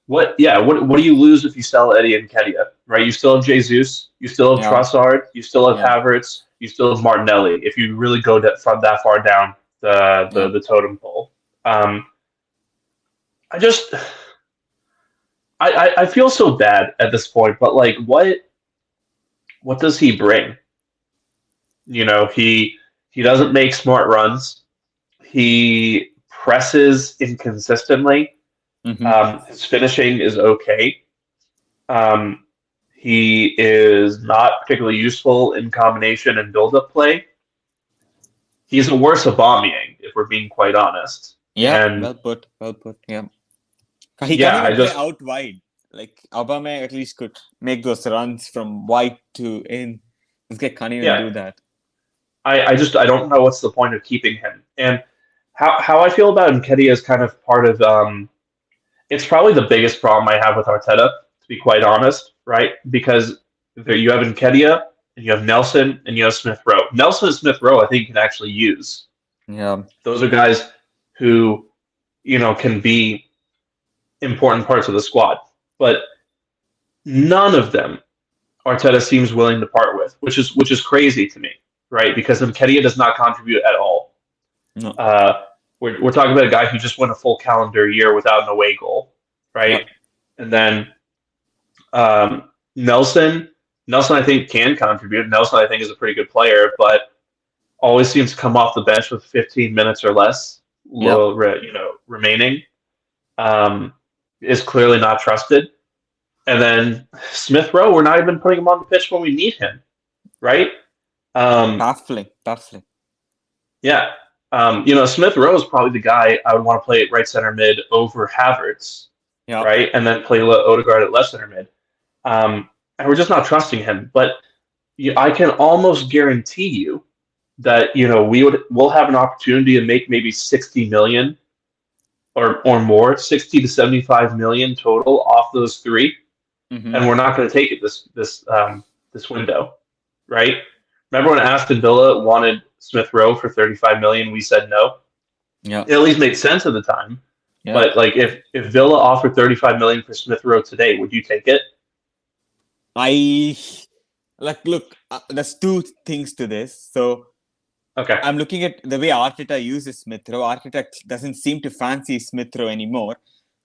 What do you lose if you sell Eddie Nketiah, right? You still have Jesus, you still have Yeah. Trossard, you still have Yeah. Havertz, you still have Martinelli. If you really go from that far down the totem pole, I just I feel so bad at this point. But like, what does he bring? You know, he doesn't make smart runs. He presses inconsistently. Mm-hmm. His finishing is okay. He is not particularly useful in combination and build-up play. He's a worse Aubameyang, if we're being quite honest. Yeah, And well put. Yeah. He yeah, can't even play out wide. Like Aubameyang at least could make those runs from wide to in. This guy can't even do that. I don't know what's the point of keeping him. And how I feel about Nketiah is kind of part of it's probably the biggest problem I have with Arteta, to be quite honest, right? Because you have Nketiah and you have Nelson and you have Smith-Rowe. Nelson and Smith-Rowe, I think, you can actually use. Yeah. Those are guys who, can be important parts of the squad. But none of them Arteta seems willing to part with, which is crazy to me, right? Because Nketiah does not contribute at all. No. We're talking about a guy who just went a full calendar year without an away goal, right? Yep. And then Nelson, I think, can contribute. Nelson, I think, is a pretty good player, but always seems to come off the bench with 15 minutes or less, remaining. Is clearly not trusted. And then Smith-Rowe, we're not even putting him on the pitch when we need him, right? Baffling. Yeah. Smith-Rowe is probably the guy I would want to play at right center mid over Havertz, right? And then play Odegaard at left center mid. And we're just not trusting him. But I can almost guarantee you that, we'll have an opportunity to make maybe 60 million or more, 60 to 75 million total off those three. Mm-hmm. And we're not going to take it this window, right? Remember when Aston Villa wanted Smith-Rowe for 35 million? We said no. Yeah, it at least made sense at the time. Yeah. But like, if Villa offered 35 million for Smith-Rowe today, would you take it? Look. There's two things to this. So, okay, I'm looking at the way Arteta uses Smith-Rowe. Arteta doesn't seem to fancy Smith-Rowe anymore,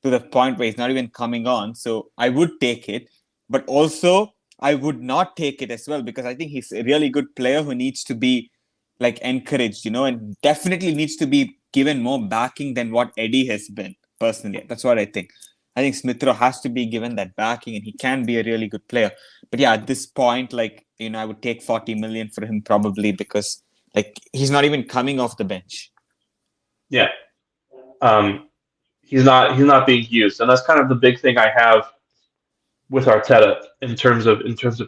to the point where he's not even coming on. So I would take it, but also I would not take it as well, because I think he's a really good player who needs to be like encouraged, and definitely needs to be given more backing than what Eddie has been, personally. That's what I think. I think Smith-Rowe has to be given that backing, and he can be a really good player. But yeah, at this point, I would take 40 million for him probably, because he's not even coming off the bench. Yeah. He's not being used, and that's kind of the big thing I have with Arteta in terms of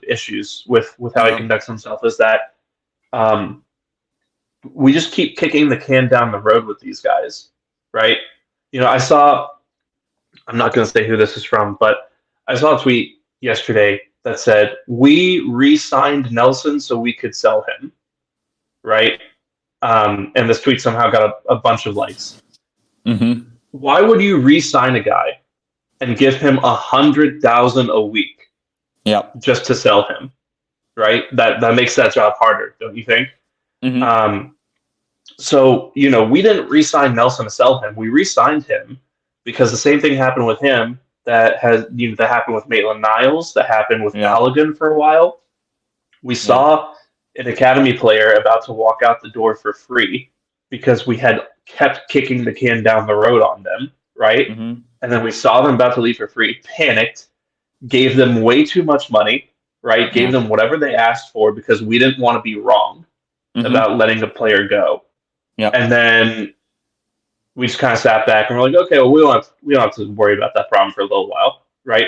issues with how he conducts himself, is that we just keep kicking the can down the road with these guys, right? I'm not going to say who this is from, but I saw a tweet yesterday that said, "We re-signed Nelson so we could sell him," right? And this tweet somehow got a bunch of likes. Mm-hmm. Why would you re-sign a guy and give him 100,000 a week? Yeah, just to sell him, right? That makes that job harder, don't you think? Mm-hmm. So we didn't re-sign Nelson to sell him. We re-signed him because the same thing happened with him that happened with Maitland-Niles, that happened with Yeah. Balogun for a while. We Yeah. saw an academy player about to walk out the door for free because we had kept kicking the can down the road on them, right? Mm-hmm. And then we saw them about to leave for free, panicked, gave them way too much money, right? Gave Yeah. them whatever they asked for because we didn't want to be wrong Mm-hmm. about letting a player go. Yeah. And then we just kind of sat back and we're like, okay, well, we don't have to worry about that problem for a little while, right?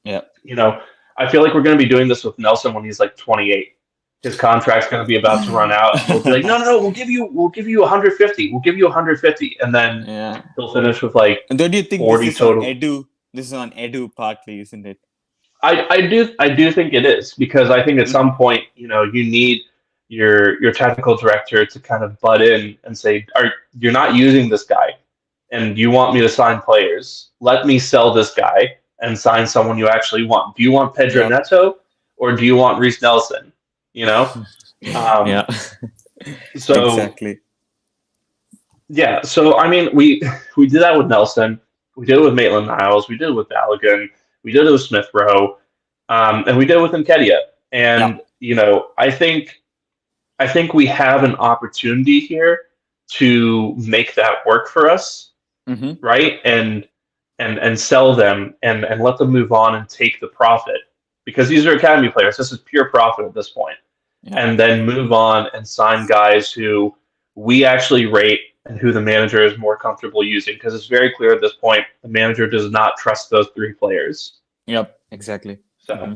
Yeah. I feel like we're going to be doing this with Nelson when he's like 28. His contract's going to be about to run out, and we'll be like, no, we'll give you 150, we'll give you 150, and then Yeah. he'll finish with like And don't you think 40 this is on total. Edu? This is on Edu partly, isn't it? I do think it is because I think at Mm-hmm. some point, you need your technical director to kind of butt in and say, you're not using this guy, and you want me to sign players. Let me sell this guy and sign someone you actually want. Do you want Pedro Yep. Neto or do you want Reece Nelson? You know? Um, Yeah. so Exactly. yeah, so I mean, we did that with Nelson, we did it with Maitland-Niles, we did it with Balogun, we did it with Smith Rowe, and we did it with Nketiah. Yeah. And I think we have an opportunity here to make that work for us, Mm-hmm. right? And sell them and let them move on and take the profit because these are academy players. This is pure profit at this point. Yeah. And then move on and sign guys who we actually rate and who the manager is more comfortable using because it's very clear at this point the manager does not trust those three players. Yep. Exactly. So, Mm-hmm.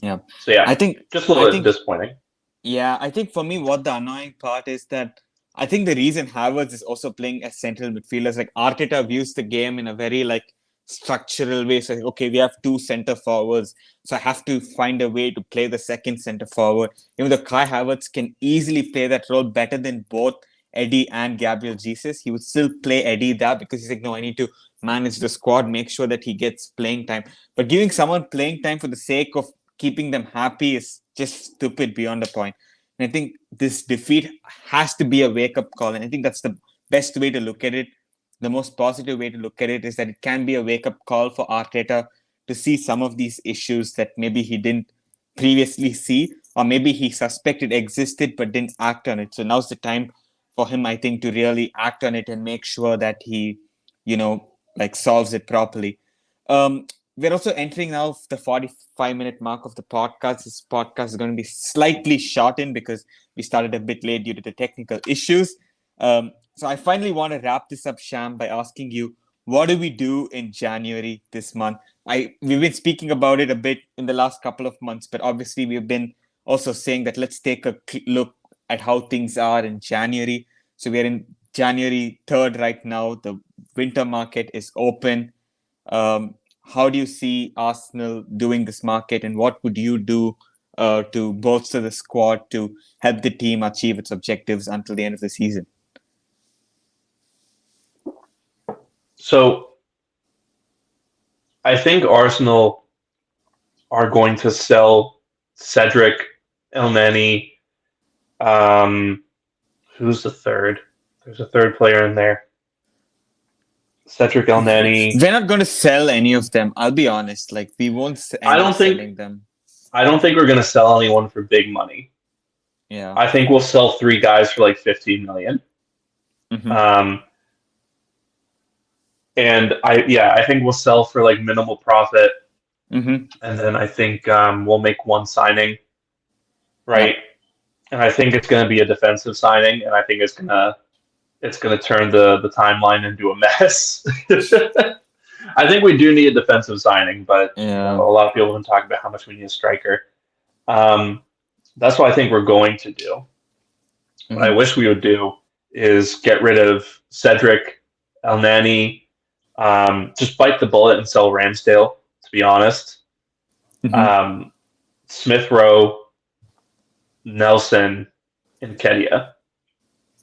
Yeah. so yeah, I think. just a little bit disappointing. Yeah, I think for me, what the annoying part is that I think the reason Havertz is also playing as central midfielder is like Arteta views the game in a very like structural way. So okay, we have two center forwards, so I have to find a way to play the second center forward. Even though Kai Havertz can easily play that role better than both Eddie and Gabriel Jesus, he would still play Eddie there because he's like, no, I need to manage the squad, make sure that he gets playing time. But giving someone playing time for the sake of keeping them happy is just stupid beyond a point. And I think this defeat has to be a wake-up call. And I think that's the best way to look at it. The most positive way to look at it is that it can be a wake-up call for Arteta to see some of these issues that maybe he didn't previously see, or maybe he suspected existed but didn't act on it. So now's the time for him, I think, to really act on it and make sure that he, solves it properly. We're also entering now the 45-minute mark of the podcast. This podcast is going to be slightly shortened because we started a bit late due to the technical issues. So I finally want to wrap this up, Sham, by asking you, what do we do in January this month? We've been speaking about it a bit in the last couple of months, but obviously we've been also saying that let's take a look at how things are in January. So we're in January 3rd right now. The winter market is open. How do you see Arsenal doing this market, and what would you do to bolster the squad to help the team achieve its objectives until the end of the season? So I think Arsenal are going to sell Cedric, Elneny. Who's the third? There's a third player in there. Cedric, Elneny. We're not going to sell any of them. I'll be honest. Like, we won't end up selling them. I don't think we're going to sell anyone for big money. Yeah. I think we'll sell 3 guys for like 15 million. Mm-hmm. And I think we'll sell for like minimal profit. Mm-hmm. And then I think we'll make one signing, right? Yeah. And I think it's going to be a defensive signing, and I think it's going to turn the timeline into a mess. I think we do need a defensive signing, but a lot of people have been talking about how much we need a striker. That's what I think we're going to do. Mm-hmm. What I wish we would do is get rid of Cedric, Elneny, just bite the bullet and sell Ramsdale, to be honest. Mm-hmm. Smith Rowe, Nelson, and Nketiah.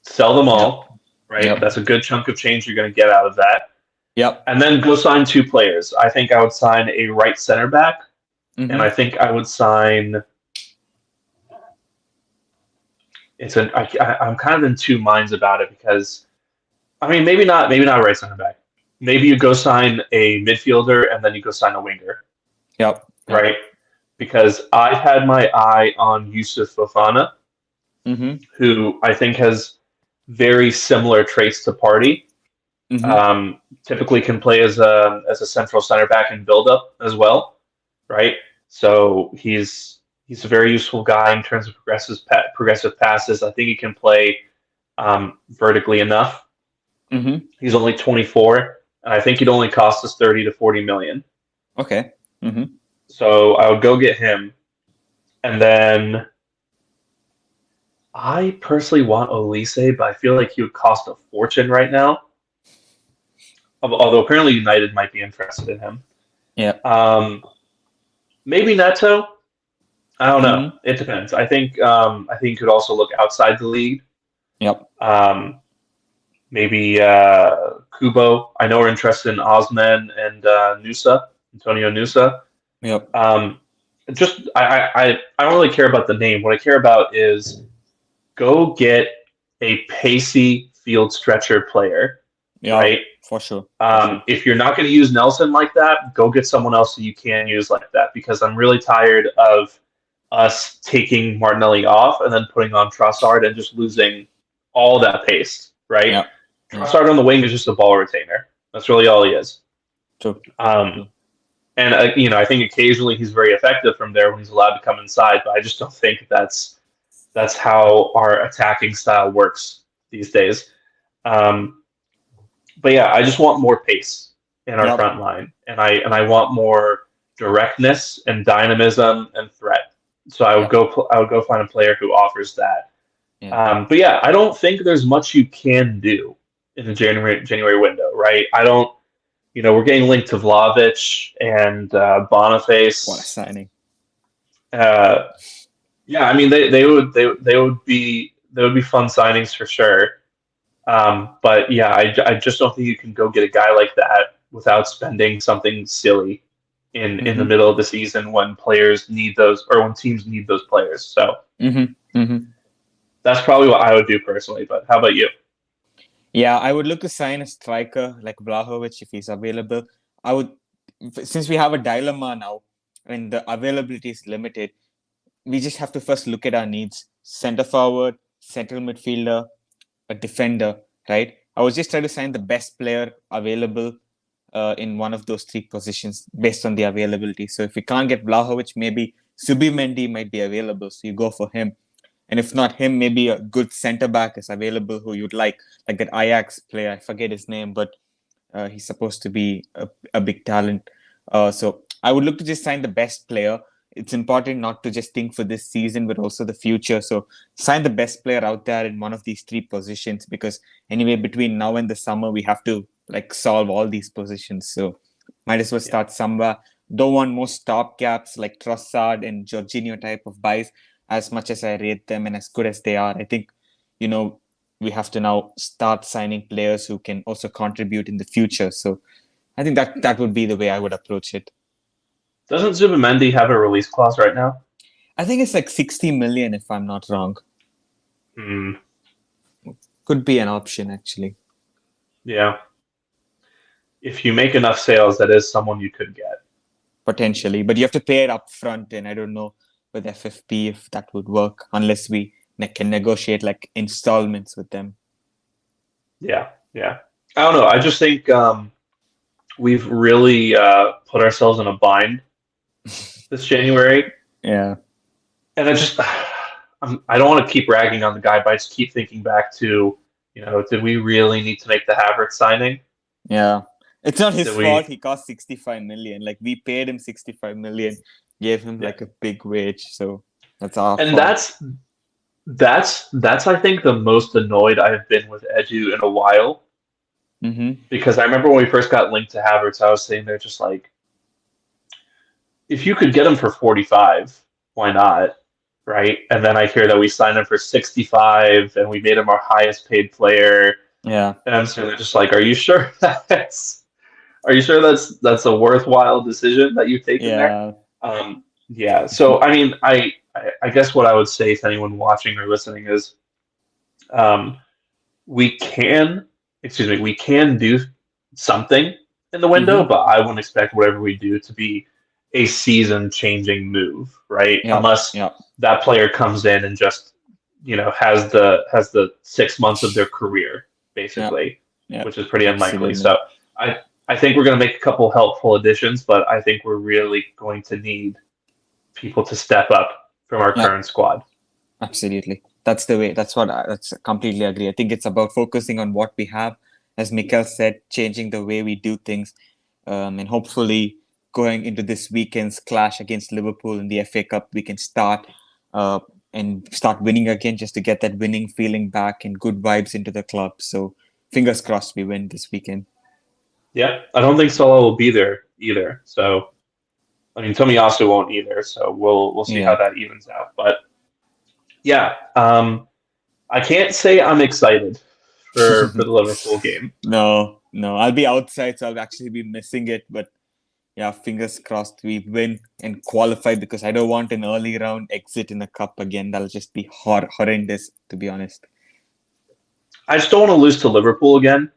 Sell them all, right? Yep. That's a good chunk of change you're going to get out of that. Yep. And then go sign 2 players. I think I would sign a right center back, mm-hmm. and I think I would sign. I'm kind of in 2 minds about it because, I mean, maybe not right center back. maybe you go sign a midfielder and then you go sign a winger, Yep. Yep. right? Because I had my eye on Yusuf Fofana, Mm-hmm. who I think has very similar traits to Party. Mm-hmm. Typically can play as a central center back and build up as well, right? So he's a very useful guy in terms of progressive passes. I think he can play vertically enough. Mm-hmm. He's only 24, and I think he'd only cost us 30 to 40 million. Okay. Mm-hmm. So I would go get him, and then I personally want Olise, but I feel like he would cost a fortune right now. Although apparently United might be interested in him. Yeah. Um, maybe Neto. I don't know. Mm-hmm. It depends. I think you could also look outside the league. Yep. Um, maybe Kubo. I know we're interested in Osman and Antonio Nusa. Yep. Just I don't really care about the name. What I care about is go get a pacey field stretcher player, Yeah. right? For sure. For sure. If you're not going to use Nelson like that, go get someone else who you can use like that because I'm really tired of us taking Martinelli off and then putting on Trossard and just losing all that pace, right? Yeah. Yeah. Trossard on the wing is just a ball retainer. That's really all he is. True. And I think occasionally he's very effective from there when he's allowed to come inside, but I just don't think that's how our attacking style works these days. But yeah, I just want more pace in our Yep. front line, and I want more directness and dynamism and threat. So I would go find a player who offers that. Yeah. But yeah, I don't think there's much you can do in the January window, right? I don't. We're getting linked to Vlahovic and Boniface. What a signing. Yeah, I mean they would be fun signings for sure. But yeah, I just don't think you can go get a guy like that without spending something silly in the Mm-hmm. middle of the season when players need those or when teams need those players. So Mm-hmm. Mm-hmm. that's probably what I would do personally. But how about you? Yeah, I would look to sign a striker like Vlahovic if he's available. I would, since we have a dilemma now and the availability is limited, we just have to first look at our needs. Center forward, central midfielder, a defender, right? I was just trying to sign the best player available in one of those three positions based on the availability. So if we can't get Vlahovic, maybe Subimendi might be available. So you go for him. And if not him, maybe a good center back is available who you'd like that Ajax player. I forget his name, but he's supposed to be a big talent. So I would look to just sign the best player. It's important not to just think for this season, but also the future. So sign the best player out there in one of these three positions, because anyway, between now and the summer, we have to solve all these positions. So might as well start somewhere. Don't want more stopgaps like Trossard and Jorginho type of buys. As much as I rate them and as good as they are, I think, we have to now start signing players who can also contribute in the future. So I think that would be the way I would approach it. Doesn't Zubimendi have a release clause right now? I think it's 60 million, if I'm not wrong. Hmm. Could be an option, actually. Yeah. If you make enough sales, that is someone you could get. Potentially. But you have to pay it up front, and I don't know with FFP if that would work unless we can negotiate installments with them. Yeah. I don't know. I just think we've really put ourselves in a bind this January. Yeah. And I don't want to keep ragging on the guy, but I just keep thinking back to, did we really need to make the Havertz signing? Yeah. It's not his fault. He cost 65 million. We paid him 65 million, gave him a big wage. So that's our And fault. that's I think the most annoyed I've been with Edu in a while. Mm-hmm. Because I remember when we first got linked to Havertz, I was sitting there just if you could get him for 45, why not? Right? And then I hear that we signed him for 65 and we made him our highest paid player. Yeah. And I'm sitting there just are you sure that's a worthwhile decision that you've taken there? Yeah. So I mean, I guess what I would say to anyone watching or listening is we can do something in the window, Mm-hmm. but I wouldn't expect whatever we do to be a season-changing move, right? Yeah. Unless Yeah. that player comes in and just, has the 6 months of their career Yeah. basically, Yeah. which is pretty unlikely. Absolutely. So I I think we're going to make a couple helpful additions, but I think we're really going to need people to step up from our Yeah. current squad. Absolutely. That's the way. That's completely agree. I think it's about focusing on what we have, as Mikhail said, changing the way we do things, and hopefully going into this weekend's clash against Liverpool in the FA Cup, we can uh, start winning again, just to get that winning feeling back and good vibes into the club. So fingers crossed we win this weekend. Yeah, I don't think Solo will be there either. So I mean, Tomiyasu won't either. So we'll see how Yeah. that evens out. But yeah, I can't say I'm excited for the Liverpool game. No, no, I'll be outside, so I'll actually be missing it. But yeah, fingers crossed we win and qualify, because I don't want an early round exit in the cup again. That'll just be horrendous, to be honest. I just don't want to lose to Liverpool again.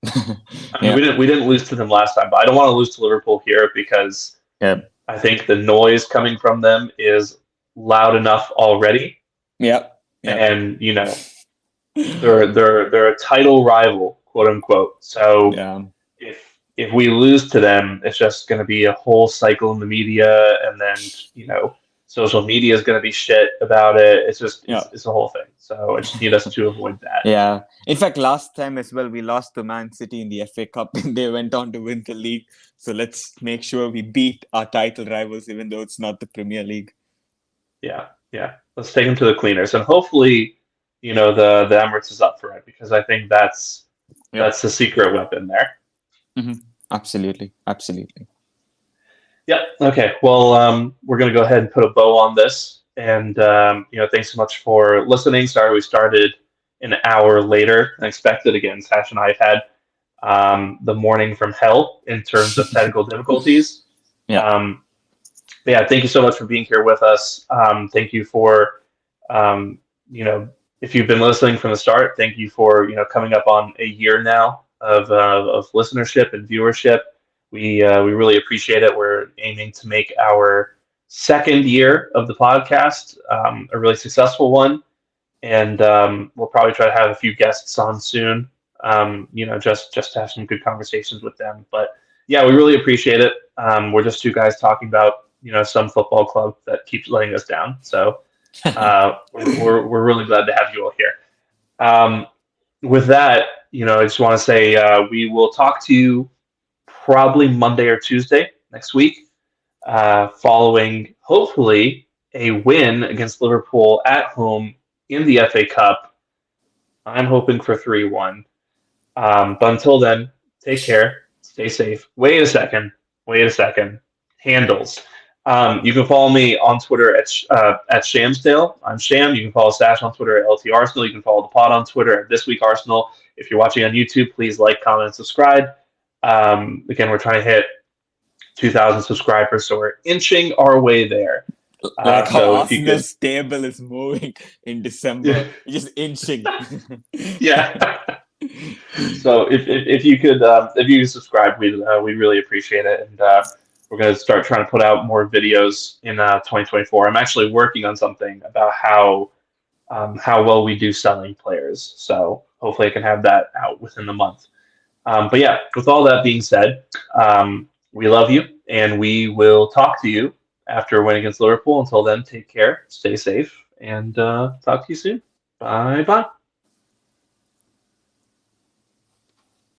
I mean, Yeah, we didn't lose to them last time, but I don't want to lose to Liverpool here because yeah, I think the noise coming from them is loud enough already, yeah, yeah, and they're a title rival, quote unquote. So yeah, if we lose to them, it's just going to be a whole cycle in the media, and then social media is going to be shit about it. It's just yeah. it's a whole thing. So I just need us to avoid that. Yeah. In fact, last time as well, we lost to Man City in the FA Cup and they went on to win the league. So let's make sure we beat our title rivals, even though it's not the Premier League. Yeah, yeah. Let's take them to the cleaners, and hopefully, the Emirates is up for it because I think that's Yep. the secret weapon there. Hmm. Absolutely. Absolutely. Yep. Okay. Well, we're going to go ahead and put a bow on this. And, thanks so much for listening. Sorry we started an hour later than expected. Again, Sash and I have had the morning from hell in terms of technical difficulties. Yeah. But yeah, thank you so much for being here with us. Thank you for, um, if you've been listening from the start, thank you for, coming up on a year now of listenership and viewership. We really appreciate it. We're aiming to make our second year of the podcast a really successful one, and we'll probably try to have a few guests on soon. Just to have some good conversations with them. But yeah, we really appreciate it. We're just two guys talking about some football club that keeps letting us down. So we're really glad to have you all here. With that, I just want to say we will talk to you probably Monday or Tuesday next week, following hopefully a win against Liverpool at home in the FA Cup. I'm hoping for 3-1. But until then, take care, stay safe. Wait a second. Handles. You can follow me on Twitter at Shamsdale. I'm Sham. You can follow Sash on Twitter at LT Arsenal. You can follow the pod on Twitter at This Week Arsenal. If you're watching on YouTube, please like, comment, and subscribe. Again, we're trying to hit 2,000 subscribers, so we're inching our way there. Like how So Arsenal's table is moving in December, just inching. Yeah. So if you could subscribe, we'd really appreciate it, and we're going to start trying to put out more videos in 2024. I'm actually working on something about how well we do selling players, so hopefully I can have that out within the month. But yeah, with all that being said, we love you, and we will talk to you after a win against Liverpool. Until then, take care, stay safe, and talk to you soon. Bye bye.